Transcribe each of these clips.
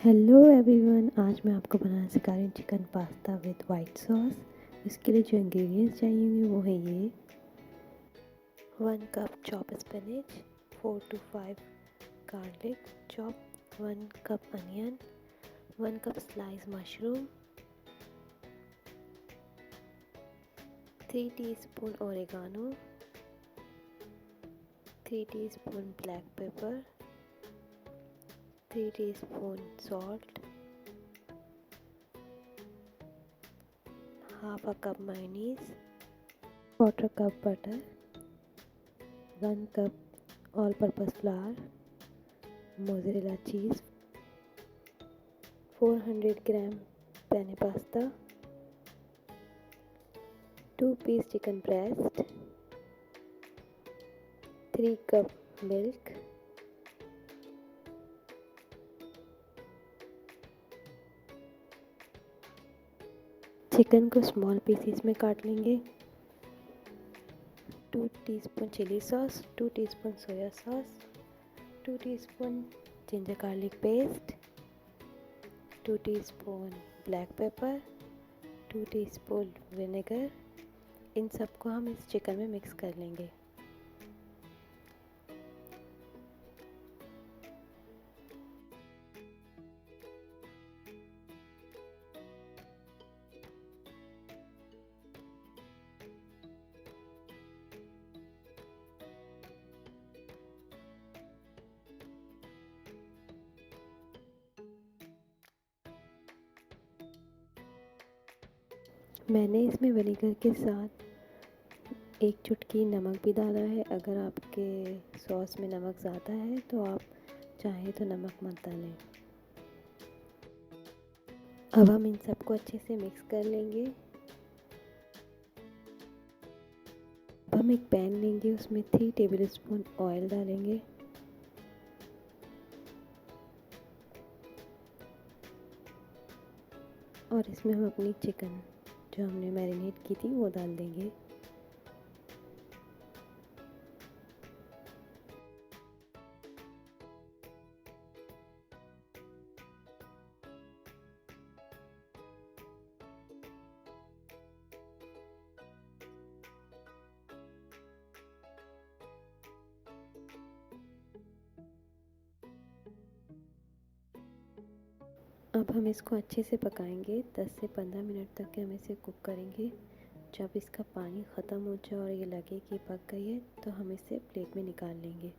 Hello everyone, आज मैं आपको बनाना सिखा रही हूँ chicken pasta with white sauce. इसके लिए जो इंग्रेडिएंट्स चाहिए वो है ये 1 cup chop spinach, 4 to 5 garlic chop, 1 cup onion, 1 cup slice mushroom, 3 teaspoon OrEgano, 3 teaspoon black paper, 3 teaspoon salt, half a cup mayonnaise, 1/4 cup butter, 1 cup all-purpose flour, mozzarella cheese, 400 gram penne pasta, 2-piece chicken breast, 3 cup milk, chicken को small pieces में काट लेंगे, 2 teaspoon chilli sauce, 2 teaspoon soya sauce, 2 teaspoon ginger garlic paste, 2 teaspoon black pepper, 2 teaspoon vinegar. इन सबको हम इस chicken में mix कर लेंगे। मैंने इसमें विनेगर के साथ 1 चुटकी नमक भी डाला है। अगर आपके सॉस में नमक ज़्यादा है तो आप चाहें तो नमक मत डालें। अब हम इन सबको अच्छे से मिक्स कर लेंगे। अब हम एक पैन लेंगे, उसमें 3 टेबलस्पून ऑयल डालेंगे। और इसमें हम अपनी चिकन जो हमने मैरिनेट की थी वो डाल देंगे। अब हम इसको अच्छे से पकाएंगे। 10 से 15 मिनट तक हम इसे कुक करेंगे। जब इसका पानी ख़त्म हो जाए और ये लगे कि पक गई है तो हम इसे प्लेट में निकाल लेंगे।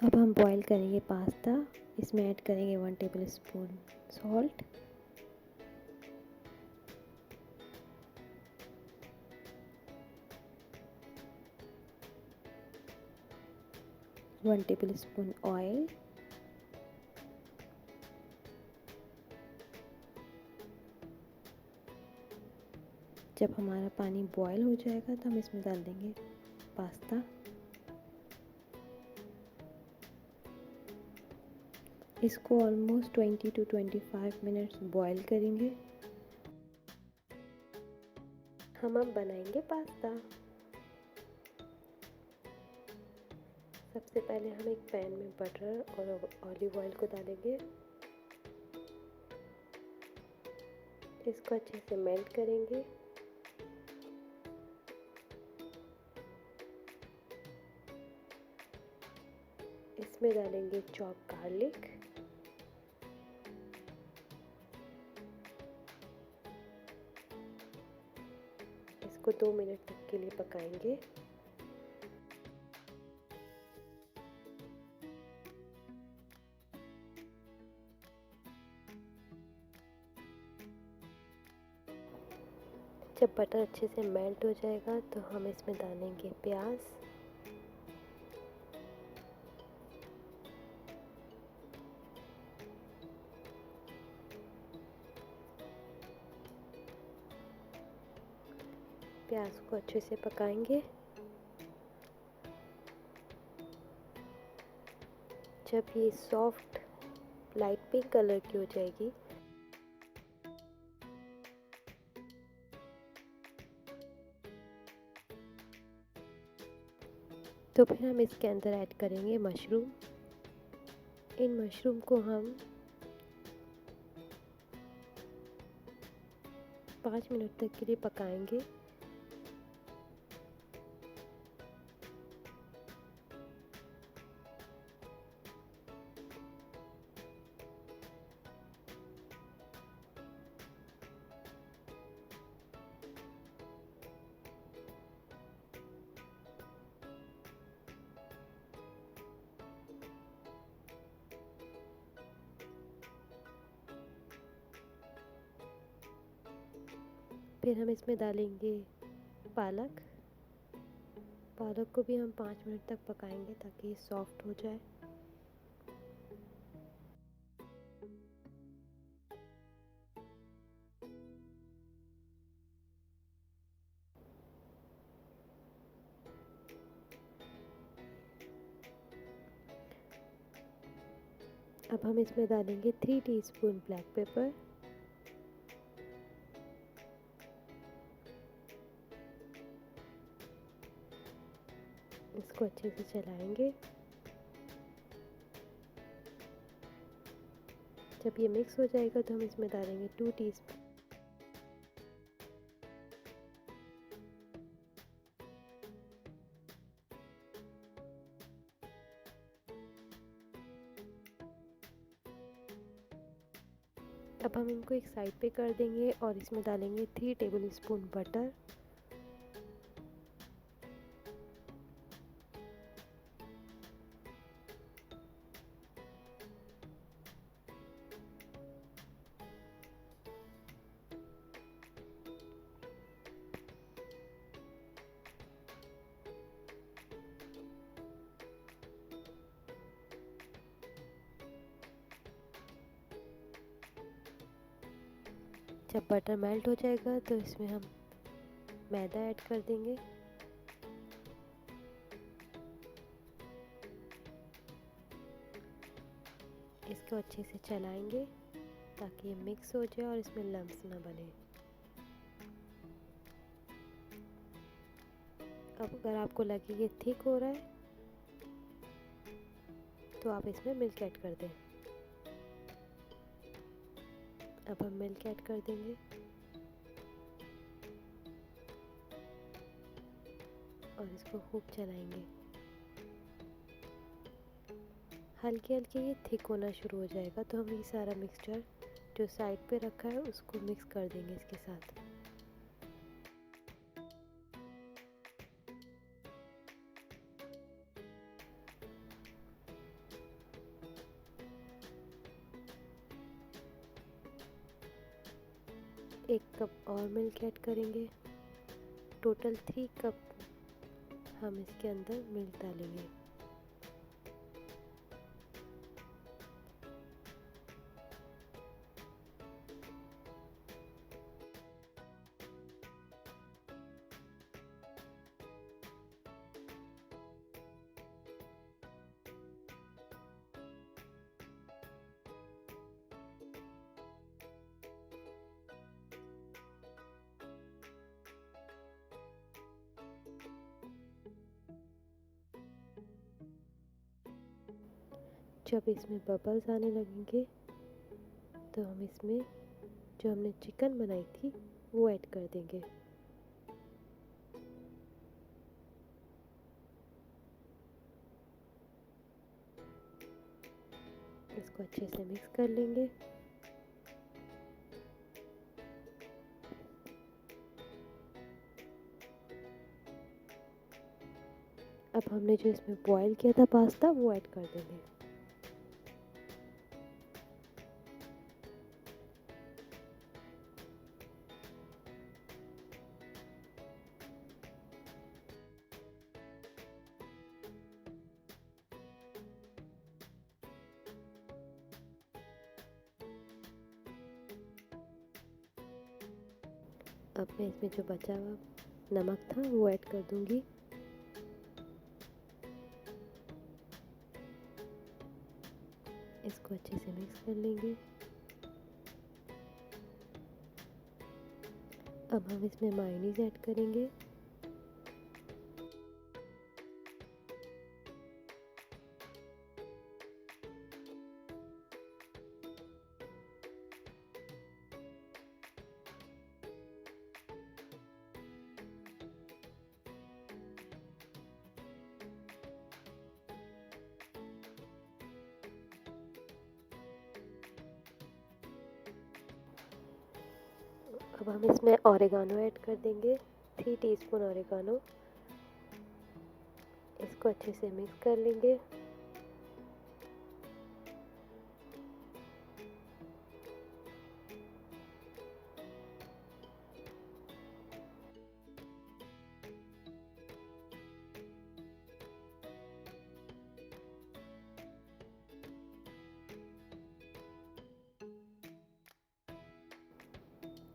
अब हम बॉईल करेंगे पास्ता। इसमें ऐड करेंगे 1 टेबलस्पून सॉल्ट, 1 टेबलस्पून ऑयल, जब हमारा पानी बॉईल हो जाएगा तो हम इसमें डाल देंगे पास्ता। इसको ऑलमोस्ट 20 to 25 मिनट्स बॉईल करेंगे। हम अब बनाएंगे पास्ता। सबसे पहले हम एक पैन में बटर और ऑलिव ऑयल को डालेंगे। इसको अच्छे से मेल्ट करेंगे। इसमें डालेंगे चॉप गार्लिक, इसको 2 मिनट तक के लिए पकाएंगे। जब बटर अच्छे से मेल्ट हो जाएगा तो हम इसमें डालेंगे प्याज, प्याज को अच्छे से पकाएंगे। जब ये सॉफ्ट लाइट पिंक कलर की हो जाएगी तो फिर हम इसके अंदर ऐड करेंगे मशरूम। इन मशरूम को हम 5 मिनट तक के लिए पकाएंगे। फिर हम इसमें डालेंगे पालक। पालक को भी हम 5 मिनट तक पकाएंगे ताकि ये सॉफ्ट हो जाए। अब हम इसमें डालेंगे 3 टीस्पून ब्लैक पेपर। इसको अच्छे से चलाएंगे। जब ये मिक्स हो जाएगा तो हम इसमें डालेंगे 2 टीस्पून अब हम इनको एक साइड पे कर देंगे और इसमें डालेंगे 3 टेबलस्पून बटर। जब बटर मेल्ट हो जाएगा तो इसमें हम मैदा ऐड कर देंगे। इसको अच्छे से चलाएंगे ताकि ये मिक्स हो जाए और इसमें लम्स ना बने। अब अगर आपको लगे ये थिक हो रहा है तो आप इसमें मिल्क ऐड कर दें। अब हम मिल्क ऐड कर देंगे और इसको खूब चलाएंगे। हल्के हल्के ये थिक होना शुरू हो जाएगा तो हम ये सारा मिक्सचर जो साइड पे रखा है उसको मिक्स कर देंगे इसके साथ। एक कप और मिल्क ऐड करेंगे। टोटल 3 कप हम इसके अंदर मिल्क डालेंगे। जब इसमें बबल्स आने लगेंगे तो हम इसमें जो हमने चिकन बनाई थी वो ऐड कर देंगे। इसको अच्छे से मिक्स कर लेंगे। अब हमने जो इसमें बॉईल किया था पास्ता वो ऐड कर देंगे। अब मैं इसमें जो बचा हुआ नमक था वो ऐड कर दूंगी। इसको अच्छे से मिक्स कर लेंगे। अब हम इसमें मायोनीज ऐड करेंगे। अब हम इसमें ऑरेगानो ऐड कर देंगे, 3 टीस्पून ऑरेगानो। इसको अच्छे से मिक्स कर लेंगे।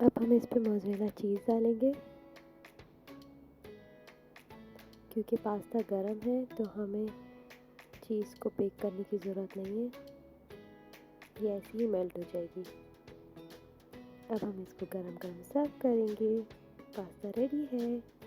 अब हम इस पे मोज़रेला चीज़ डालेंगे। क्योंकि पास्ता गरम है तो हमें चीज़ को बेक करने की ज़रूरत नहीं है, ये ऐसे ही मेल्ट हो जाएगी। अब हम इसको गरम गरम सर्व करेंगे। पास्ता रेडी है।